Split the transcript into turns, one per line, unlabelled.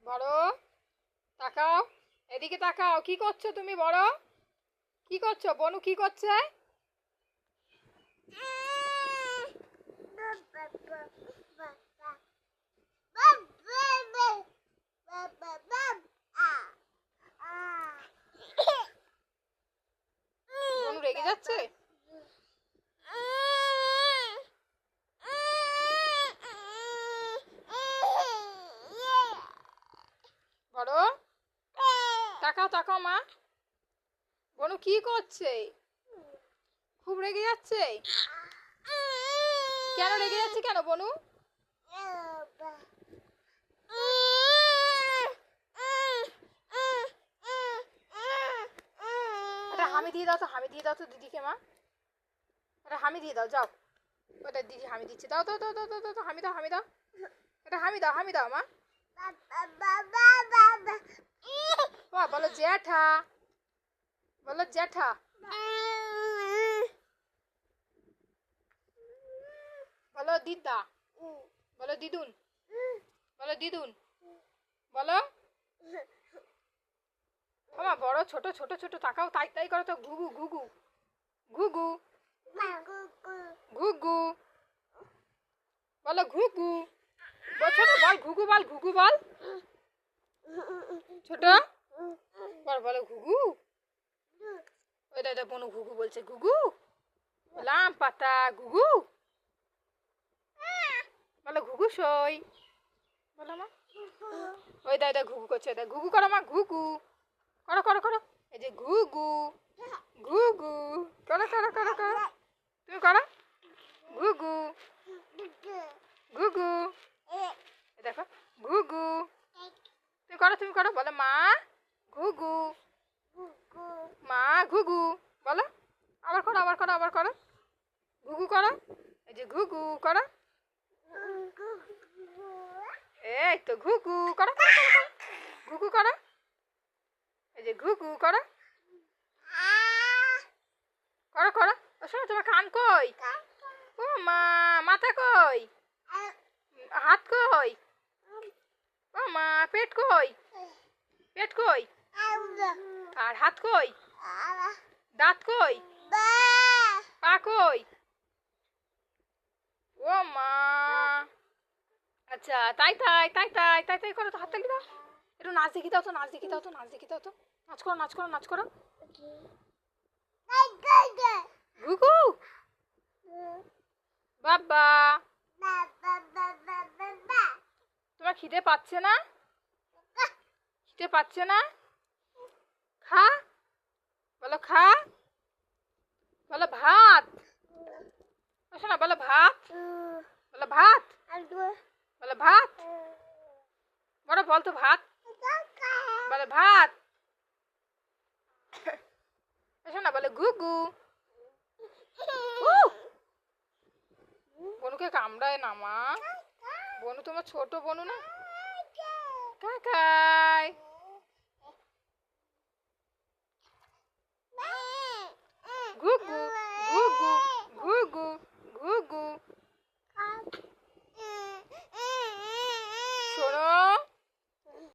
বড় তাকাও, এদিকে তাকাও। কি করছো তুমি বড়? কি করছো? বনু কি করছে? বনু রেগে যাচ্ছে? বড় তাকাও তাকাও মা। বনু কি করছে? খুব রেগে যাচ্ছে? কেন রেগে যাচ্ছে কেন বনু? এটা হামি দিয়ে দাও তো, হামি দিয়ে দাও তো দিদিকে মা। এটা হামি দিয়ে দাও, যাও। ওটা দিদি হামি দিচ্ছে, দাও দাও দাও দাও দাও দাও, হামি দাও হামি দাও। এটা হামি দাও মা। বাহ, বলো জ্যাঠা, বলো জ্যাঠা। বলো দিদা, বলো দিদুন, বলো দিদুন, বলো। ওমা বড় ছোট ছোট ছোট তাকাও, তাই তাই করো তো। ঘুঘু ঘুঘু ঘুঘু ঘুঘু, বলো ঘুঘু। ছোট বল ঘুঘু, বল ঘুঘু বল। ছোট বল, বলো ঘুঘু। ওইটা এটা বনু ঘুঘু বলছে, ঘুঘু। লাম পাতা ঘুঘু, বলো ঘুঘু সই, বলো মা। ওই দা এটা ঘুঘু করছে, এটা ঘুঘু করো মা, ঘুঘু করো করো করো। এই যে ঘুঘু ঘুঘু করো করো করো করো, তুমি করো ঘুঘু ঘুঘু। দেখো ঘুঘু, তুমি করো বলো মা ঘুঘু, মা ঘুঘু বলো। আবার করো আবার করো আবার করো, ঘুঘু করো। এই যে ঘুঘু করো, এই তো ঘুঘু করো করো করো করো, ঘুঘু করো। এই যে ঘুঘু করো করো করো। ও শোনো, তোমার কান কই? ও মা, মাথা কই? হাত কই? ও মা, পেট কই? পেট কই? আর হাত কই? দাঁত কই? পা কই? ও মা, আচ্ছা তাই তাই তাই তাই তাই তাই করো তো, হাত তালি দাও। একটু নাচ দেখি দাও তো, নাচ দেখি দাও তো, নাচ দেখি দাও তো। নাচ করো নাচ করো নাচ করো। ঘুঘু বাবা, তোমার খিদে পাচ্ছে না? খিদে পাচ্ছে না? খা, বলো খা, বলো ভাত। শোনা বলো ভাত, বলো ভাত, বলো ভাত। বড় বল তো ভাত, বলো ভাত। শোনা বলে ঘুঘু। বনুকে কামড়ায় না মা, বনু তোমার ছোট বনু না। কাকাই ঘুঘু।